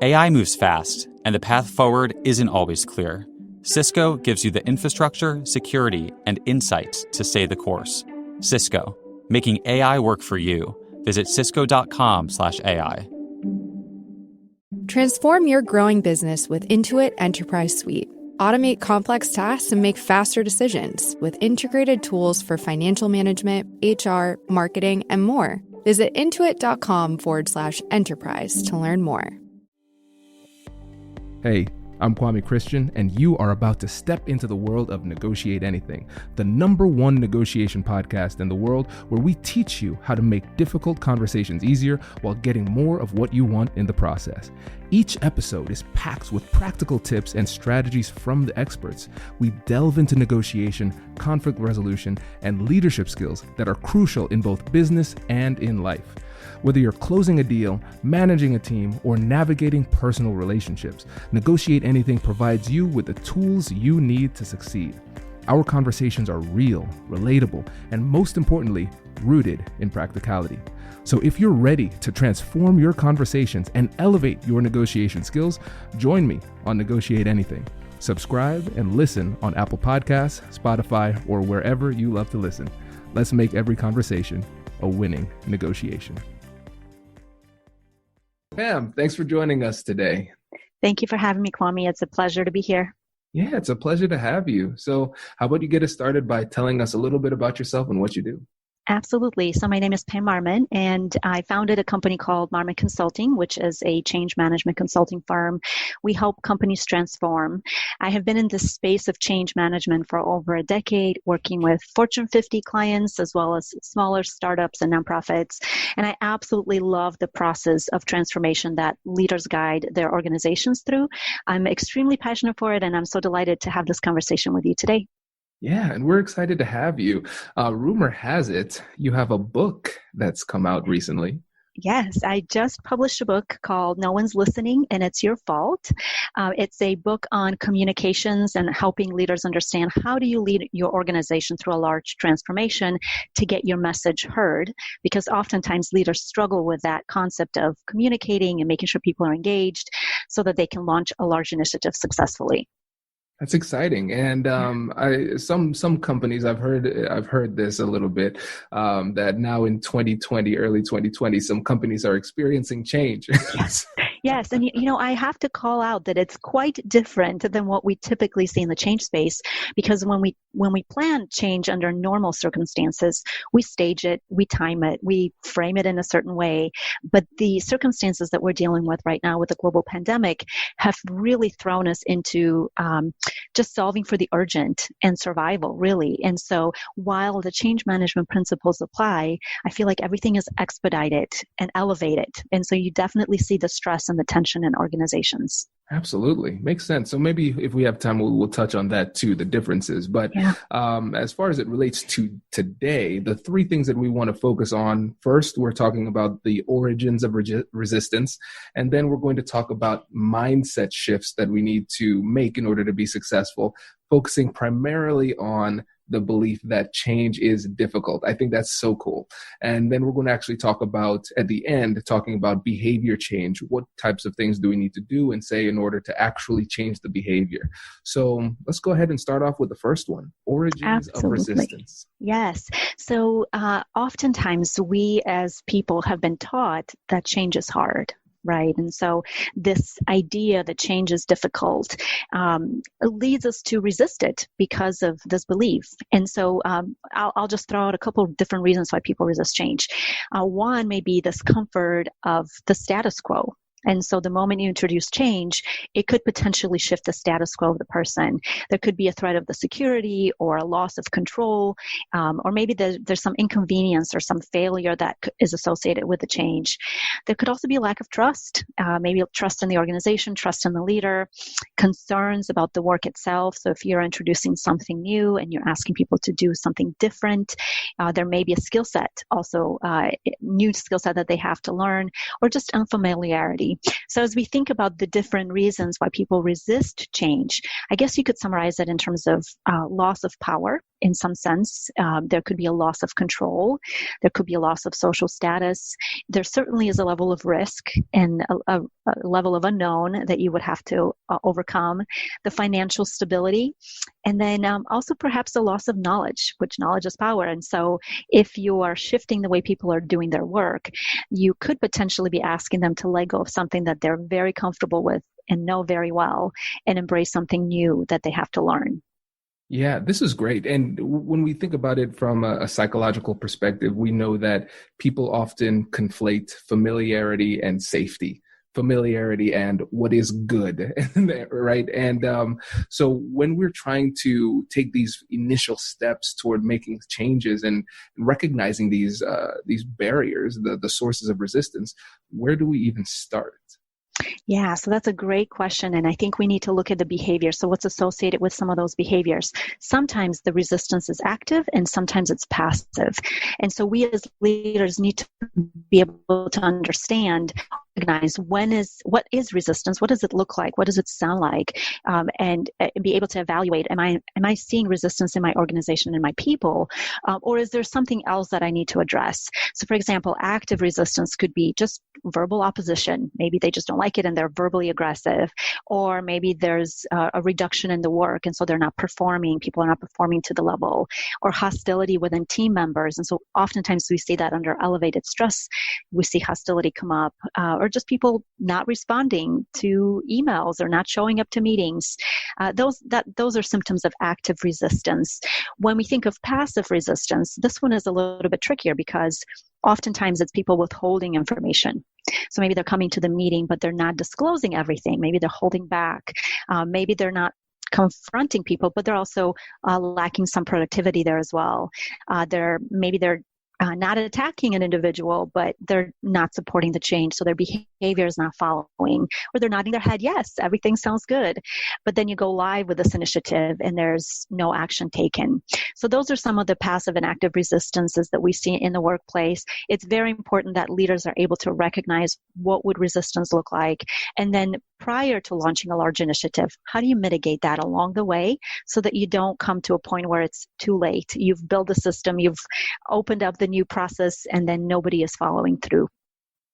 AI moves fast, and the path forward isn't always clear. Cisco gives you the infrastructure, security, and insights to stay the course. Cisco, making AI work for you. Visit cisco.com/AI. Transform your growing business with Intuit Enterprise Suite. Automate complex tasks and make faster decisions with integrated tools for financial management, HR, marketing, and more. Visit intuit.com/enterprise to learn more. Hey, I'm Kwame Christian, and you are about to step into the world of Negotiate Anything, the #1 negotiation podcast in the world where we teach you how to make difficult conversations easier while getting more of what you want in the process. Each episode is packed with practical tips and strategies from the experts. We delve into negotiation, conflict resolution, and leadership skills that are crucial in both business and in life. Whether you're closing a deal, managing a team, or navigating personal relationships, Negotiate Anything provides you with the tools you need to succeed. Our conversations are real, relatable, and most importantly, rooted in practicality. So if you're ready to transform your conversations and elevate your negotiation skills, join me on Negotiate Anything. Subscribe and listen on Apple Podcasts, Spotify, or wherever you love to listen. Let's make every conversation a winning negotiation. Pam, thanks for joining us today. Thank you for having me, Kwame. It's a pleasure to be here. Yeah, it's a pleasure to have you. So how about you get us started by telling us a little bit about yourself and what you do? Absolutely. So my name is Pam Marmon, and I founded a company called Marmon Consulting, which is a change management consulting firm. We help companies transform. I have been in this space of change management for over a decade, working with Fortune 50 clients as well as smaller startups and nonprofits. And I absolutely love the process of transformation that leaders guide their organizations through. I'm extremely passionate for it, and I'm so delighted to have this conversation with you today. Yeah, and we're excited to have you. Rumor has it, you have a book that's come out recently. Yes, I just published a book called No One's Listening and It's Your Fault. It's a book on communications and helping leaders understand how do you lead your organization through a large transformation to get your message heard, because oftentimes leaders struggle with that concept of communicating and making sure people are engaged so that they can launch a large initiative successfully. That's exciting, and some companies I've heard this a little bit that now in 2020, early 2020, some companies are experiencing change. Yes, and I have to call out that it's quite different than what we typically see in the change space, because when we plan change under normal circumstances, we stage it, we time it, we frame it in a certain way. But the circumstances that we're dealing with right now with the global pandemic have really thrown us into just solving for the urgent and survival, really. And so while the change management principles apply, I feel like everything is expedited and elevated. And so you definitely see the stress and the tension in organizations. Absolutely. Makes sense. So maybe if we have time, we'll touch on that too, the differences. But as far as it relates to today, the three things that we want to focus on, first, we're talking about the origins of resistance. And then we're going to talk about mindset shifts that we need to make in order to be successful, focusing primarily on the belief that change is difficult. I think that's so cool. And then we're going to actually talk about, at the end, talking about behavior change. What types of things do we need to do and say in order to actually change the behavior? So let's go ahead and start off with the first one, origins of resistance. Yes. So oftentimes we as people have been taught that change is hard. Right. And so this idea that change is difficult leads us to resist it because of this belief. And so I'll just throw out a couple of different reasons why people resist change. One may be this comfort of the status quo. And so the moment you introduce change, it could potentially shift the status quo of the person. There could be a threat of the security or a loss of control, or maybe there's some inconvenience or some failure that is associated with the change. There could also be a lack of trust, maybe trust in the organization, trust in the leader, concerns about the work itself. So if you're introducing something new and you're asking people to do something different, there may be a skill set, also new skill set that they have to learn, or just unfamiliarity. So as we think about the different reasons why people resist change, I guess you could summarize it in terms of loss of power. in some sense. There could be a loss of control. There could be a loss of social status. There certainly is a level of risk and a level of unknown that you would have to overcome. The financial stability. And then also perhaps a loss of knowledge, which knowledge is power. And so if you are shifting the way people are doing their work, you could potentially be asking them to let go of something that they're very comfortable with and know very well and embrace something new that they have to learn. Yeah, this is great. And when we think about it from a psychological perspective, we know that people often conflate familiarity and safety, familiarity and what is good, right? And so when we're trying to take these initial steps toward making changes and recognizing these barriers, the sources of resistance, where do we even start? Yeah, so that's a great question. And I think we need to look at the behavior. So what's associated with some of those behaviors? Sometimes the resistance is active and sometimes it's passive. And so we as leaders need to be able to understand, recognize what is resistance, what does it look like, what does it sound like, and be able to evaluate, am I seeing resistance in my organization and my people, or is there something else that I need to address? So for example, active resistance could be just verbal opposition. Maybe they just don't like it and they're verbally aggressive, or maybe there's a reduction in the work and so they're not performing, people are not performing to the level, or hostility within team members. And so oftentimes we see that under elevated stress, we see hostility come up, or just people not responding to emails or not showing up to meetings. Those are symptoms of active resistance. When we think of passive resistance, this one is a little bit trickier because oftentimes it's people withholding information. So maybe they're coming to the meeting, but they're not disclosing everything. Maybe they're holding back. Maybe they're not confronting people, but they're also lacking some productivity there as well. Maybe they're not attacking an individual, but they're not supporting the change. So their behavior is not following, or they're nodding their head, yes, everything sounds good. But then you go live with this initiative and there's no action taken. So those are some of the passive and active resistances that we see in the workplace. It's very important that leaders are able to recognize what would resistance look like. And then prior to launching a large initiative, how do you mitigate that along the way so that you don't come to a point where it's too late? You've built a system, you've opened up the new process, and then nobody is following through.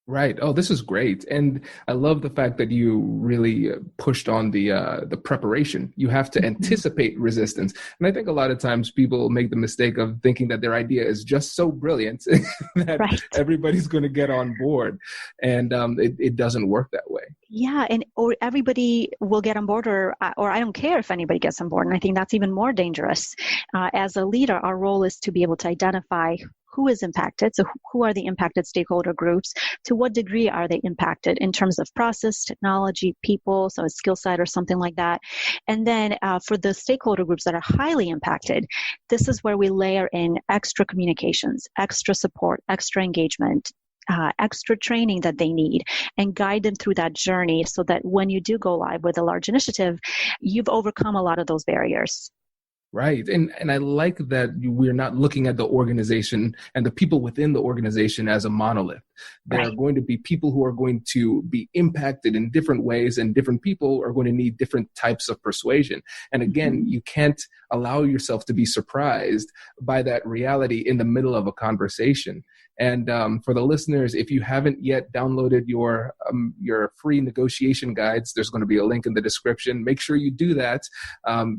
Right. Oh, this is great. And I love the fact that you really pushed on the preparation. You have to anticipate resistance. And I think a lot of times people make the mistake of thinking that their idea is just so brilliant that everybody's going to get on board. And it doesn't work that way. Yeah. Or everybody will get on board, or I don't care if anybody gets on board. And I think that's even more dangerous. As a leader, our role is to be able to identify who is impacted. So who are the impacted stakeholder groups? To what degree are they impacted in terms of process, technology, people, so a skill set or something like that? And then for the stakeholder groups that are highly impacted, this is where we layer in extra communications, extra support, extra engagement, extra training that they need, and guide them through that journey so that when you do go live with a large initiative, you've overcome a lot of those barriers. Right. And I like that we're not looking at the organization and the people within the organization as a monolith. There are going to be people who are going to be impacted in different ways, and different people are going to need different types of persuasion. And again, you can't allow yourself to be surprised by that reality in the middle of a conversation. And for the listeners, if you haven't yet downloaded your free negotiation guides, there's going to be a link in the description. Make sure you do that.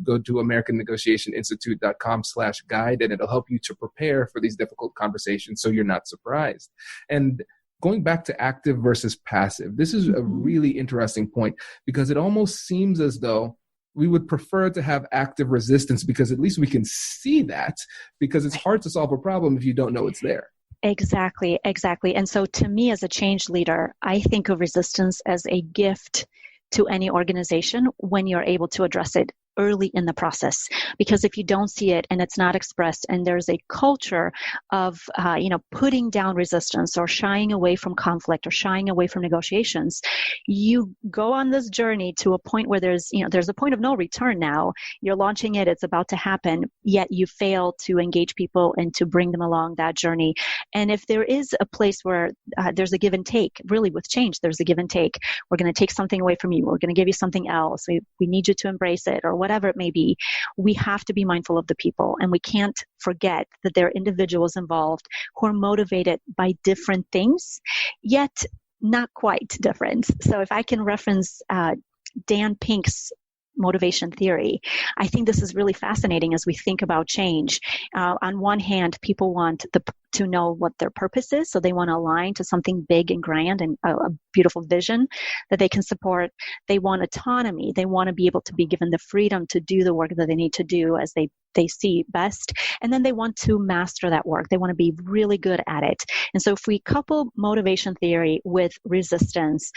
Go to AmericanNegotiationInstitute.com/guide, and it'll help you to prepare for these difficult conversations so you're not surprised. And going back to active versus passive, this is a really interesting point, because it almost seems as though we would prefer to have active resistance because at least we can see that, because it's hard to solve a problem if you don't know it's there. Exactly. And so to me, as a change leader, I think of resistance as a gift to any organization when you're able to address it early in the process. Because if you don't see it and it's not expressed, and there's a culture of putting down resistance or shying away from conflict or shying away from negotiations, you go on this journey to a point where there's a point of no return. Now you're launching it, it's about to happen, yet you fail to engage people and to bring them along that journey. And if there is a place where there's a give and take, really with change, there's a give and take. We're going to take something away from you, we're going to give you something else, we need you to embrace it, or whatever it may be, we have to be mindful of the people. And we can't forget that there are individuals involved who are motivated by different things, yet not quite different. So if I can reference Dan Pink's motivation theory, I think this is really fascinating as we think about change. On one hand, people want to know what their purpose is, so they want to align to something big and grand and a beautiful vision that they can support. They want autonomy. They want to be able to be given the freedom to do the work that they need to do as they see best. And then they want to master that work. They want to be really good at it. And so if we couple motivation theory with resistance,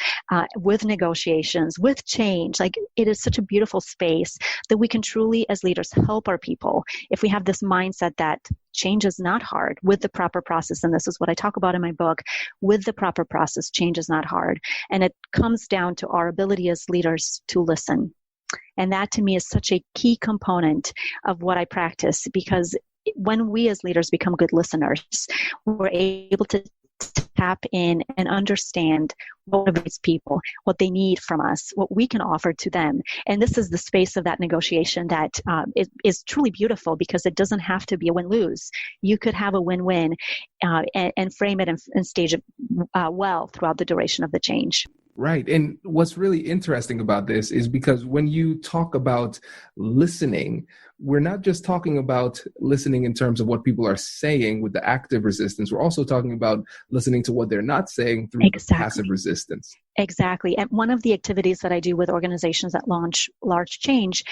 with negotiations, with change, like it is such a beautiful space that we can truly, as leaders, help our people. If we have this mindset that change is not hard with the proper process, and this is what I talk about in my book, with the proper process, change is not hard. And it comes down to our ability as leaders to listen. And that to me is such a key component of what I practice, because when we as leaders become good listeners, we're able to tap in and understand what motivates people, what they need from us, what we can offer to them. And this is the space of that negotiation that is truly beautiful, because it doesn't have to be a win-lose. You could have a win-win and frame it and stage it well throughout the duration of the change. Right. And what's really interesting about this is because when you talk about listening, we're not just talking about listening in terms of what people are saying with the active resistance. We're also talking about listening to what they're not saying through the passive resistance. Exactly. And one of the activities that I do with organizations that launch large change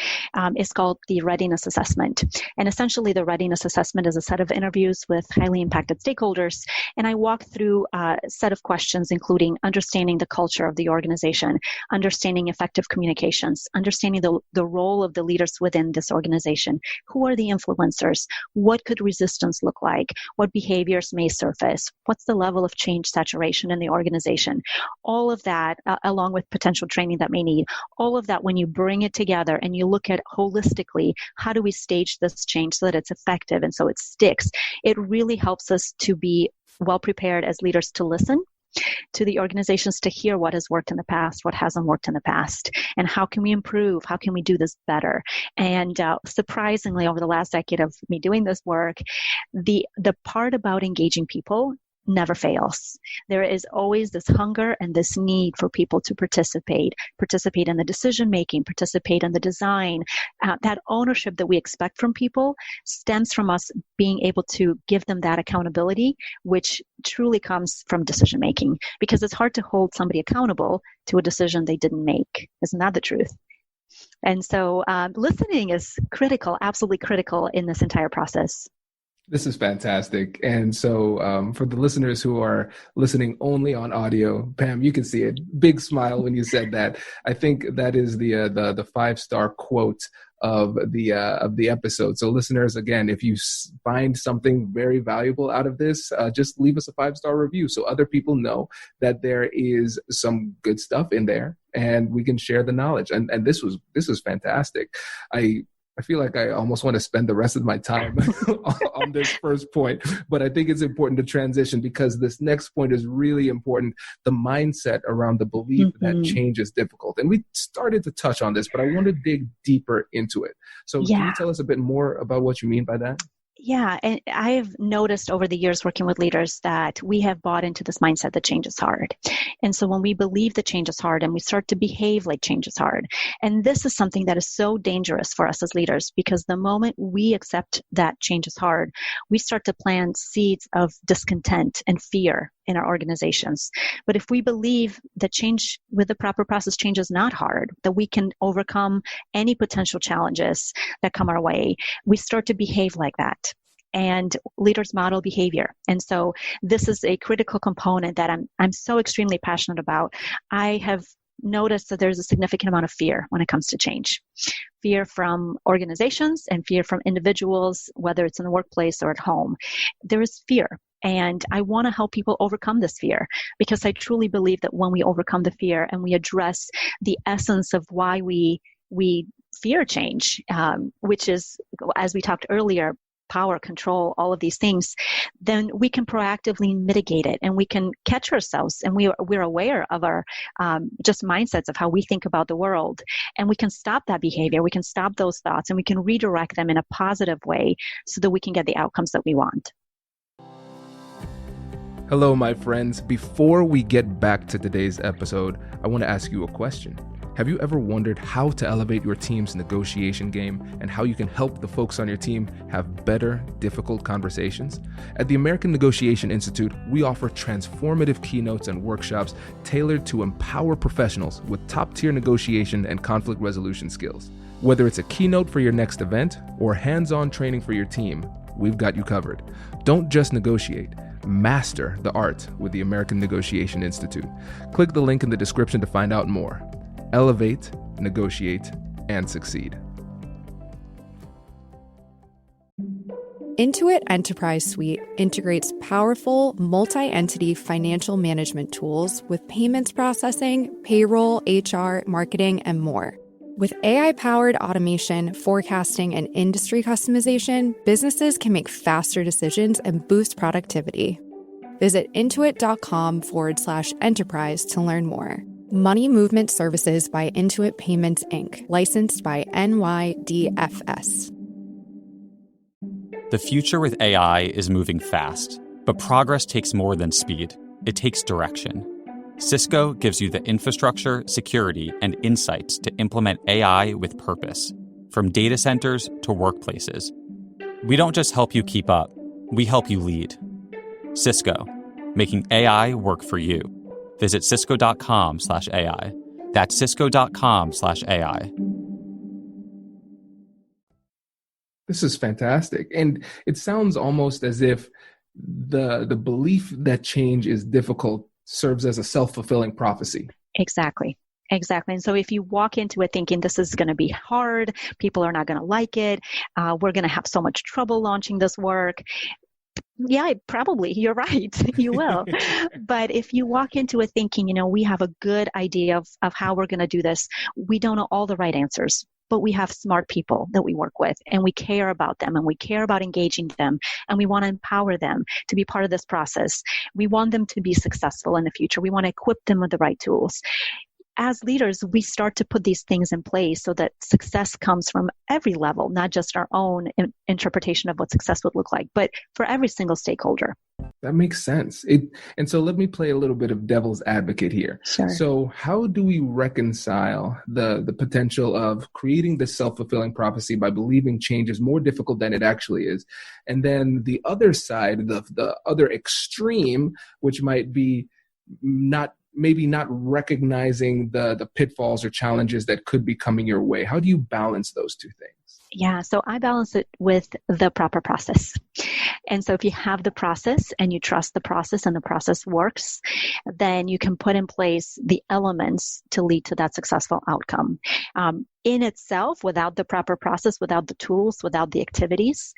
is called the readiness assessment. And essentially the readiness assessment is a set of interviews with highly impacted stakeholders. And I walk through a set of questions, including understanding the culture of the organization, understanding effective communications, understanding the role of the leaders within this organization. Who are the influencers? What could resistance look like? What behaviors may surface? What's the level of change saturation in the organization? All of that, along with potential training that may need, all of that, when you bring it together and you look at holistically, how do we stage this change so that it's effective and so it sticks? It really helps us to be well prepared as leaders to listen to the organizations, to hear what has worked in the past, what hasn't worked in the past, and how can we improve? How can we do this better? And surprisingly, over the last decade of me doing this work, the part about engaging people never fails. There is always this hunger and this need for people to participate in the decision making, participate in the design. That ownership that we expect from people stems from us being able to give them that accountability, which truly comes from decision making, because it's hard to hold somebody accountable to a decision they didn't make. Isn't that the truth? And so listening is critical, absolutely critical in this entire process. This is fantastic. And so for the listeners who are listening only on audio, Pam, you can see it. Big smile when you said that. I think that is the 5-star quote of the episode. So listeners, again, if you find something very valuable out of this, just leave us a 5-star review so other people know that there is some good stuff in there and we can share the knowledge. And this was fantastic. I feel like I almost want to spend the rest of my time on this first point, but I think it's important to transition because this next point is really important. The mindset around the belief that change is difficult. And we started to touch on this, but I want to dig deeper into it. So can you tell us a bit more about what you mean by that? Yeah, and I've noticed over the years working with leaders that we have bought into this mindset that change is hard. And so when we believe that change is hard and we start to behave like change is hard, and this is something that is so dangerous for us as leaders, because the moment we accept that change is hard, we start to plant seeds of discontent and fear in our organizations. But if we believe that change with the proper process, change is not hard, that we can overcome any potential challenges that come our way, we start to behave like that. And leaders model behavior. And so this is a critical component that I'm so extremely passionate about. I have noticed that there's a significant amount of fear when it comes to change. Fear from organizations and fear from individuals, whether it's in the workplace or at home. There is fear. And I want to help people overcome this fear, because I truly believe that when we overcome the fear and we address the essence of why we fear change, which is, as we talked earlier, power, control, all of these things, then we can proactively mitigate it, and we can catch ourselves, and we're aware of our just mindsets of how we think about the world, and we can stop that behavior, we can stop those thoughts, and we can redirect them in a positive way so that we can get the outcomes that we want. Hello, my friends. Before we get back to today's episode, I want to ask you a question. Have you ever wondered how to elevate your team's negotiation game and how you can help the folks on your team have better, difficult conversations? At the American Negotiation Institute, we offer transformative keynotes and workshops tailored to empower professionals with top-tier negotiation and conflict resolution skills. Whether it's a keynote for your next event or hands-on training for your team, we've got you covered. Don't just negotiate. Master the art with the American Negotiation Institute. Click the link in the description to find out more. Elevate, negotiate, and succeed. Intuit Enterprise Suite integrates powerful multi-entity financial management tools with payments processing, payroll, HR, marketing, and more. With AI-powered automation, forecasting, and industry customization, businesses can make faster decisions and boost productivity. Visit intuit.com/enterprise to learn more. Money Movement Services by Intuit Payments, Inc., licensed by NYDFS. The future with AI is moving fast, but progress takes more than speed. It takes direction. Cisco gives you the infrastructure, security, and insights to implement AI with purpose, from data centers to workplaces. We don't just help you keep up, we help you lead. Cisco, making AI work for you. Visit cisco.com/AI. That's cisco.com/AI. This is fantastic. And it sounds almost as if the belief that change is difficult serves as a self-fulfilling prophecy. Exactly. And so if you walk into it thinking this is going to be hard, people are not going to like it, we're going to have so much trouble launching this work. Yeah, probably. You're right. You will. But if you walk into it thinking, we have a good idea of how we're going to do this, we don't know all the right answers, but we have smart people that we work with, and we care about them, and we care about engaging them, and we want to empower them to be part of this process. We want them to be successful in the future. We want to equip them with the right tools. As leaders, we start to put these things in place so that success comes from every level, not just our own interpretation of what success would look like, but for every single stakeholder. That makes sense. And so let me play a little bit of devil's advocate here. Sure. So how do we reconcile the potential of creating this self-fulfilling prophecy by believing change is more difficult than it actually is? And then the other side, the other extreme, which might be maybe not recognizing the pitfalls or challenges that could be coming your way. How do you balance those two things? Yeah, so I balance it with the proper process. And so if you have the process and you trust the process and the process works, then you can put in place the elements to lead to that successful outcome. In itself, without the proper process, without the tools, without the activities,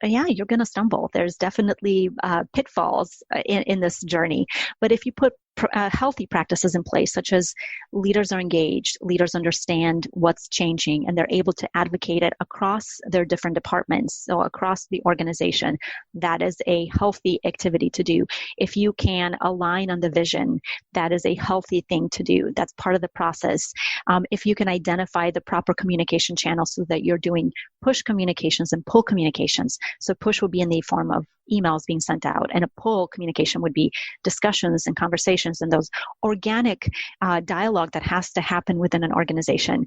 yeah, you're going to stumble. There's definitely pitfalls in this journey. But if you put healthy practices in place, such as leaders are engaged, leaders understand what's changing, and they're able to advocate it across their different departments, so across the organization, that is a healthy activity to do. If you can align on the vision, that is a healthy thing to do. That's part of the process. If you can identify the proper communication channels so that you're doing push communications and pull communications. So push will be in the form of emails being sent out, and a pull communication would be discussions and conversations and those organic dialogue that has to happen within an organization.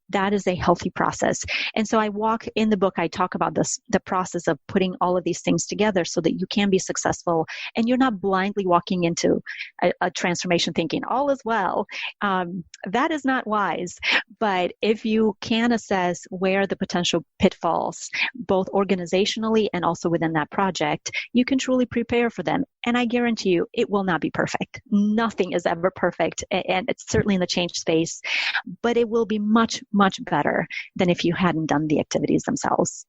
That is a healthy process. And so in the book, I talk about the process of putting all of these things together so that you can be successful and you're not blindly walking into a transformation thinking all is well. That is not wise. But if you can assess where the potential pitfalls, both organizationally and also within that project, you can truly prepare for them. And I guarantee you, it will not be perfect. Nothing is ever perfect. And it's certainly in the change space, but it will be much, much better than if you hadn't done the activities themselves.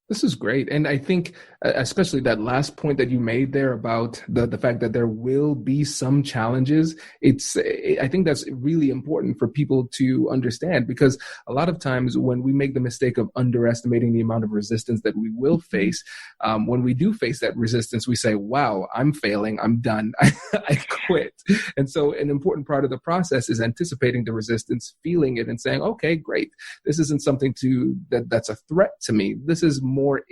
This is great. And I think especially that last point that you made there about the fact that there will be some challenges, I think that's really important for people to understand, because a lot of times when we make the mistake of underestimating the amount of resistance that we will face, when we do face that resistance, we say, wow, I'm failing, I'm done, I quit. And so an important part of the process is anticipating the resistance, feeling it, and saying, okay, great. This isn't something that's a threat to me. This is more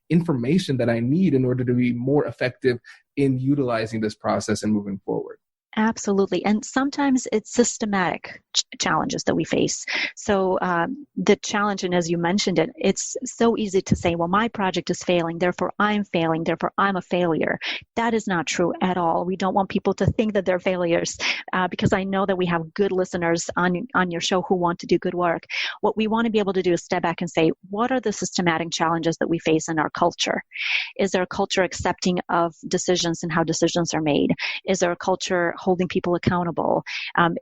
information that I need in order to be more effective in utilizing this process and moving forward. Absolutely. And sometimes it's systematic challenges that we face. So the challenge, and as you mentioned it, it's so easy to say, well, my project is failing, therefore I'm failing, therefore I'm a failure. That is not true at all. We don't want people to think that they're failures, because I know that we have good listeners on your show who want to do good work. What we want to be able to do is step back and say, what are the systematic challenges that we face in our culture? Is there a culture accepting of decisions and how decisions are made? Is there a culture holding people accountable?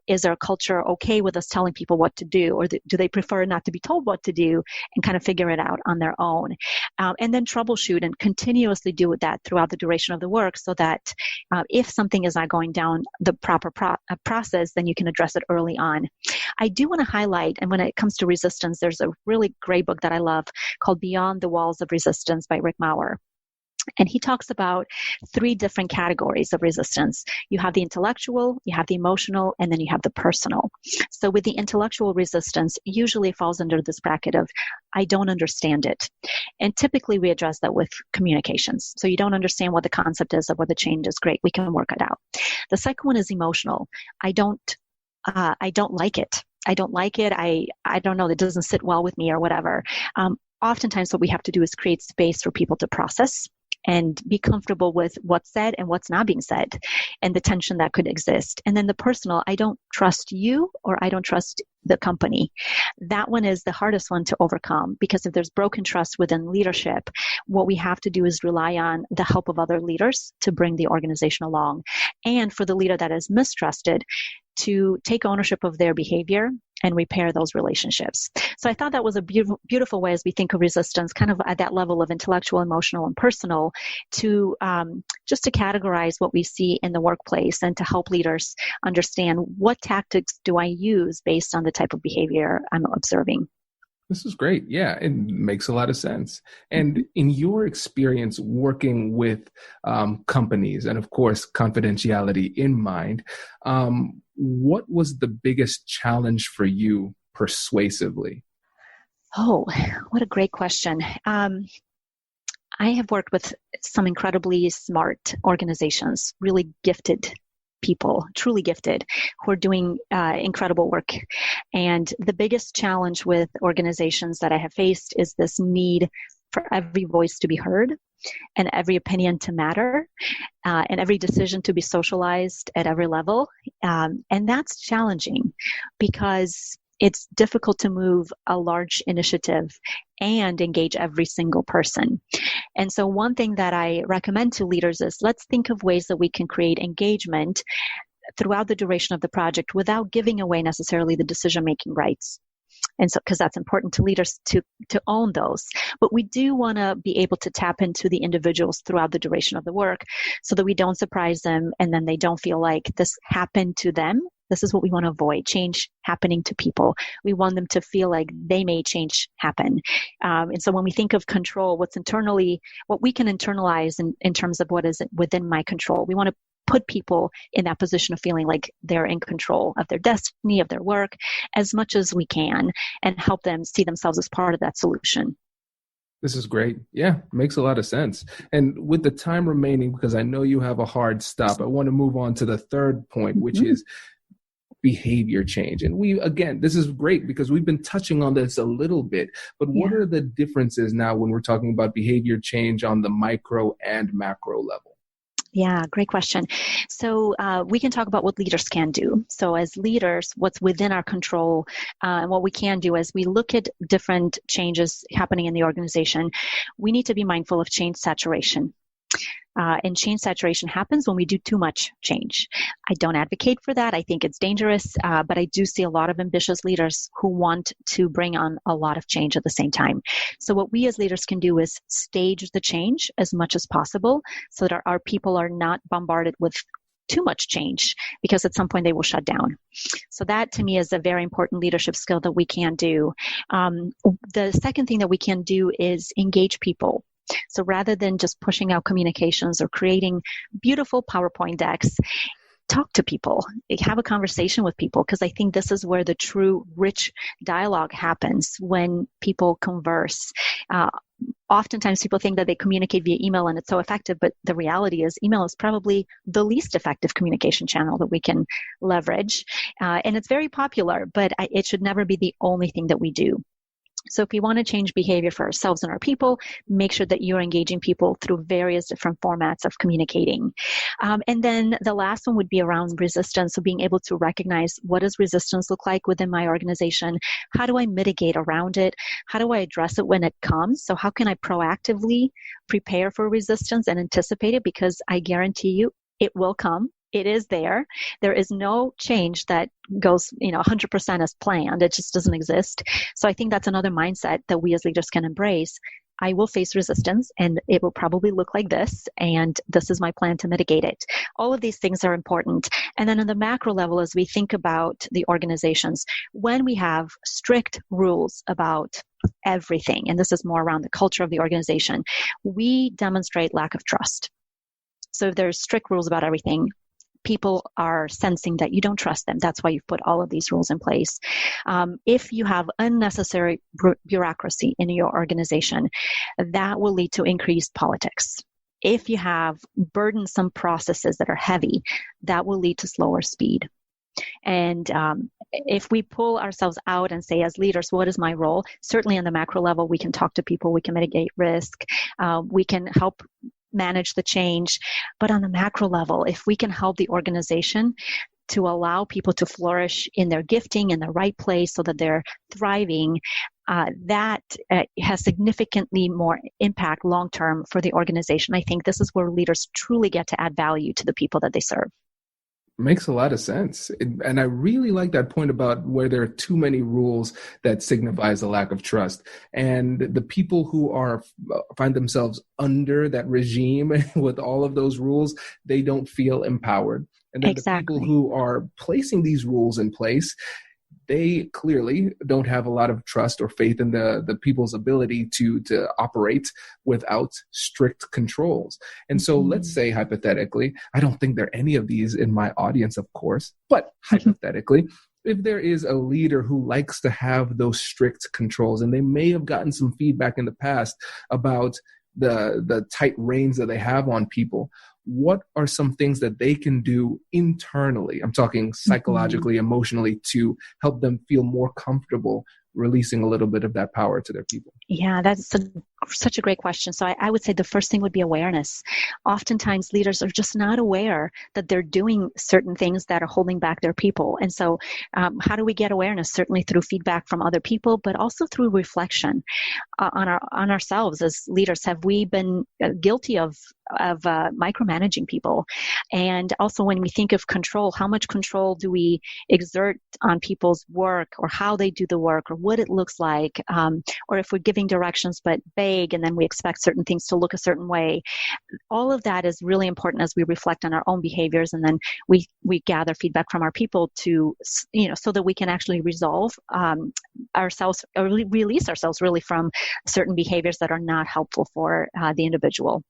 Is there a culture okay with us telling people what to do, or do they prefer not to be told what to do and kind of figure it out on their own? And then troubleshoot and continuously do that throughout the duration of the work, so that if something is not going down the proper process, then you can address it early on. I do want to highlight, and when it comes to resistance, there's a really great book that I love called Beyond the Walls of Resistance by Rick Maurer. And he talks about 3 different categories of resistance. You have the intellectual, you have the emotional, and then you have the personal. So with the intellectual resistance, usually falls under this bracket of, I don't understand it. And typically we address that with communications. So you don't understand what the concept is of what the change is, great, we can work it out. The second one is emotional. I don't like it. I don't like it. I don't know, it doesn't sit well with me or whatever. Oftentimes what we have to do is create space for people to process and be comfortable with what's said and what's not being said, and the tension that could exist. And then the personal, I don't trust you, or I don't trust the company. That one is the hardest one to overcome, because if there's broken trust within leadership, what we have to do is rely on the help of other leaders to bring the organization along. And for the leader that is mistrusted, to take ownership of their behavior and repair those relationships. So I thought that was a beautiful way, as we think of resistance, kind of at that level of intellectual, emotional, and personal, to just to categorize what we see in the workplace and to help leaders understand what tactics do I use based on the type of behavior I'm observing. This is great. Yeah, it makes a lot of sense. And in your experience working with companies, and of course, confidentiality in mind, what was the biggest challenge for you persuasively? Oh, what a great question. I have worked with some incredibly smart organizations, really gifted people, truly gifted, who are doing incredible work. And the biggest challenge with organizations that I have faced is this need for every voice to be heard, and every opinion to matter, and every decision to be socialized at every level. And that's challenging, because it's difficult to move a large initiative and engage every single person. And so one thing that I recommend to leaders is, let's think of ways that we can create engagement throughout the duration of the project without giving away necessarily the decision-making rights. And so, because that's important to leaders to own those. But we do want to be able to tap into the individuals throughout the duration of the work, so that we don't surprise them and then they don't feel like this happened to them. This is what we want to avoid, change happening to people. We want them to feel like they made change happen. And so when we think of control, what we can internalize in terms of what is within my control, we want to put people in that position of feeling like they're in control of their destiny, of their work, as much as we can, and help them see themselves as part of that solution. This is great. Yeah, makes a lot of sense. And with the time remaining, because I know you have a hard stop, I want to move on to the third point, which is behavior change. And this is great because we've been touching on this a little bit, but what are the differences now when we're talking about behavior change on the micro and macro level? Yeah, great question. So we can talk about what leaders can do. So as leaders, what's within our control, and what we can do as we look at different changes happening in the organization, we need to be mindful of change saturation. And change saturation happens when we do too much change. I don't advocate for that. I think it's dangerous, but I do see a lot of ambitious leaders who want to bring on a lot of change at the same time. So what we as leaders can do is stage the change as much as possible so that our people are not bombarded with too much change, because at some point they will shut down. So that to me is a very important leadership skill that we can do. The second thing that we can do is engage people. So rather than just pushing out communications or creating beautiful PowerPoint decks, talk to people, have a conversation with people, because I think this is where the true rich dialogue happens, when people converse. Oftentimes people think that they communicate via email and it's so effective, but the reality is email is probably the least effective communication channel that we can leverage. And it's very popular, but it should never be the only thing that we do. So if we want to change behavior for ourselves and our people, make sure that you're engaging people through various different formats of communicating. And then the last one would be around resistance. So being able to recognize, what does resistance look like within my organization? How do I mitigate around it? How do I address it when it comes? So how can I proactively prepare for resistance and anticipate it? Because I guarantee you it will come. It is there. There is no change that goes, 100% as planned. It just doesn't exist. So I think that's another mindset that we as leaders can embrace. I will face resistance and it will probably look like this, and this is my plan to mitigate it. All of these things are important. And then on the macro level, as we think about the organizations, when we have strict rules about everything, and this is more around the culture of the organization, we demonstrate lack of trust. So if there's strict rules about everything, people are sensing that you don't trust them. That's why you've put all of these rules in place. If you have unnecessary bureaucracy in your organization, that will lead to increased politics. If you have burdensome processes that are heavy, that will lead to slower speed. And if we pull ourselves out and say, as leaders, what is my role? Certainly on the macro level, we can talk to people, we can mitigate risk, we can help manage the change. But on the macro level, if we can help the organization to allow people to flourish in their gifting in the right place so that they're thriving, that has significantly more impact long-term for the organization. I think this is where leaders truly get to add value to the people that they serve. Makes a lot of sense. And I really like that point about where there are too many rules that signifies a lack of trust. And the people who find themselves under that regime with all of those rules, they don't feel empowered. And then Exactly. The people who are placing these rules in place, they clearly don't have a lot of trust or faith in the people's ability to operate without strict controls. And so let's say hypothetically, I don't think there are any of these in my audience, of course, but hypothetically, if there is a leader who likes to have those strict controls, and they may have gotten some feedback in the past about the tight reins that they have on people, what are some things that they can do internally? I'm talking psychologically, emotionally, to help them feel more comfortable releasing a little bit of that power to their people? Yeah, that's such a great question. So I would say the first thing would be awareness. Oftentimes leaders are just not aware that they're doing certain things that are holding back their people. And so how do we get awareness? Certainly through feedback from other people, but also through reflection on ourselves as leaders. Have we been guilty of micromanaging people? And also when we think of control, how much control do we exert on people's work, or how they do the work, or what it looks like, or if we're giving directions but vague and then we expect certain things to look a certain way. All of that is really important as we reflect on our own behaviors, and then we gather feedback from our people to, so that we can actually resolve ourselves, or release ourselves really from certain behaviors that are not helpful for the individual.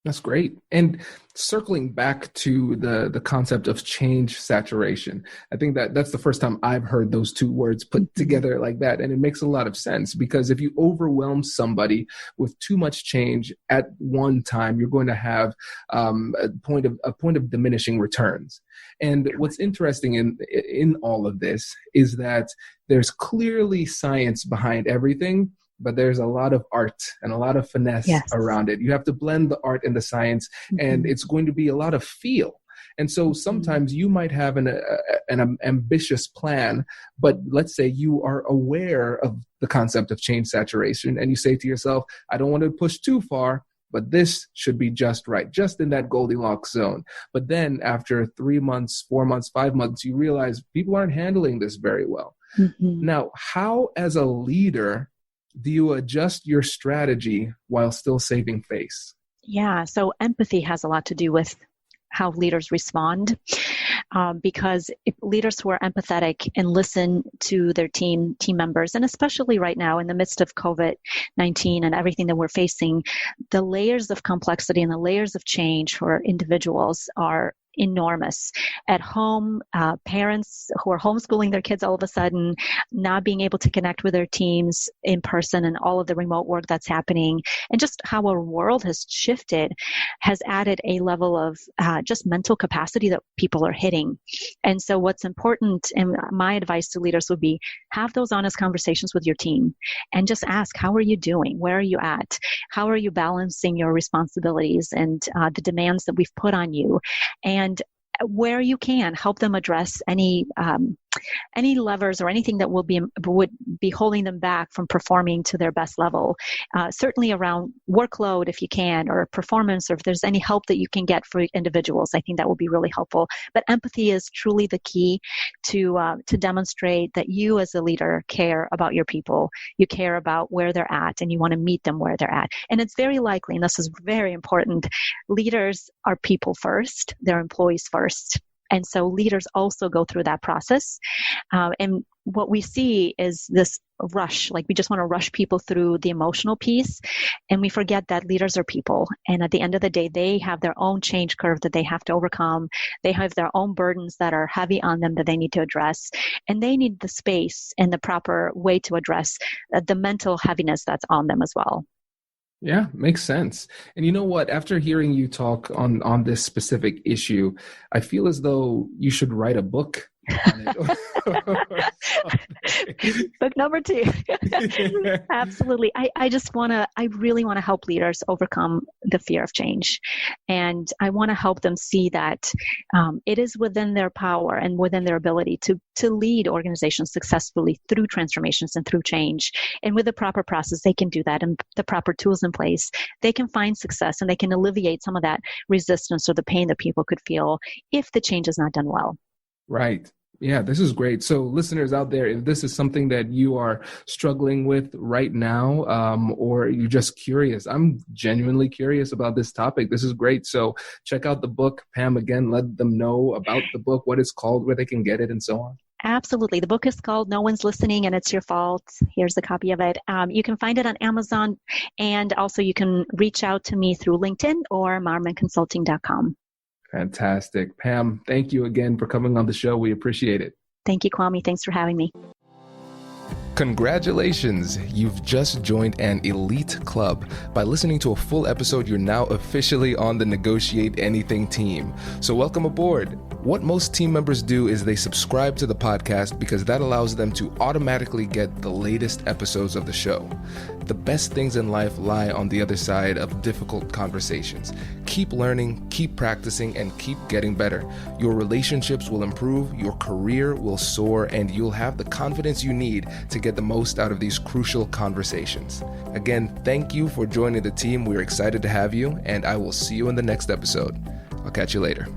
That's great. And circling back to the concept of change saturation, I think that's the first time I've heard those two words put together like that. And it makes a lot of sense, because if you overwhelm somebody with too much change at one time, you're going to have a point of diminishing returns. And what's interesting in all of this is that there's clearly science behind everything, but there's a lot of art and a lot of finesse around it. You have to blend the art and the science, and it's going to be a lot of feel. And so sometimes you might have an ambitious plan, but let's say you are aware of the concept of change saturation, and you say to yourself, I don't want to push too far, but this should be just right, just in that Goldilocks zone. But then after 3 months, 4 months, 5 months, you realize people aren't handling this very well. Mm-hmm. Now, how as a leader do you adjust your strategy while still saving face? Yeah, so empathy has a lot to do with how leaders respond. Because if leaders who are empathetic and listen to their team members, and especially right now in the midst of COVID-19 and everything that we're facing, the layers of complexity and the layers of change for individuals are enormous. At home, parents who are homeschooling their kids all of a sudden, not being able to connect with their teams in person and all of the remote work that's happening, and just how our world has shifted has added a level of just mental capacity that people are hitting. And so what's important, and my advice to leaders would be, have those honest conversations with your team and just ask, how are you doing? Where are you at? How are you balancing your responsibilities and the demands that we've put on you? And where you can, help them address any levers or anything that would be holding them back from performing to their best level. Certainly around workload, if you can, or performance, or if there's any help that you can get for individuals, I think that will be really helpful. But empathy is truly the key to demonstrate that you as a leader care about your people, you care about where they're at, and you want to meet them where they're at. And it's very likely, and this is very important, leaders are people first, they're employees first. And so leaders also go through that process. And what we see is this rush, like we just want to rush people through the emotional piece. And we forget that leaders are people. And at the end of the day, they have their own change curve that they have to overcome. They have their own burdens that are heavy on them that they need to address. And they need the space and the proper way to address the mental heaviness that's on them as well. Yeah, makes sense. And you know what? After hearing you talk on this specific issue, I feel as though you should write a book on it. Book number 2. Absolutely. I really want to help leaders overcome the fear of change. And I want to help them see that it is within their power and within their ability to lead organizations successfully through transformations and through change. And with the proper process, they can do that, and the proper tools in place, they can find success and they can alleviate some of that resistance or the pain that people could feel if the change is not done well. Right. Yeah, this is great. So listeners out there, if this is something that you are struggling with right now, or you're just curious, I'm genuinely curious about this topic. This is great. So check out the book. Pam, again, let them know about the book, what it's called, where they can get it, and so on. Absolutely. The book is called No One's Listening and It's Your Fault. Here's a copy of it. You can find it on Amazon, and also you can reach out to me through LinkedIn or marmonconsulting.com. Fantastic. Pam, thank you again for coming on the show. We appreciate it. Thank you, Kwame. Thanks for having me. Congratulations! You've just joined an elite club. By listening to a full episode, you're now officially on the Negotiate Anything team. So welcome aboard. What most team members do is they subscribe to the podcast because that allows them to automatically get the latest episodes of the show. The best things in life lie on the other side of difficult conversations. Keep learning, keep practicing, and keep getting better. Your relationships will improve, your career will soar, and you'll have the confidence you need to get the most out of these crucial conversations. Again, thank you for joining the team. We're excited to have you, and I will see you in the next episode. I'll catch you later.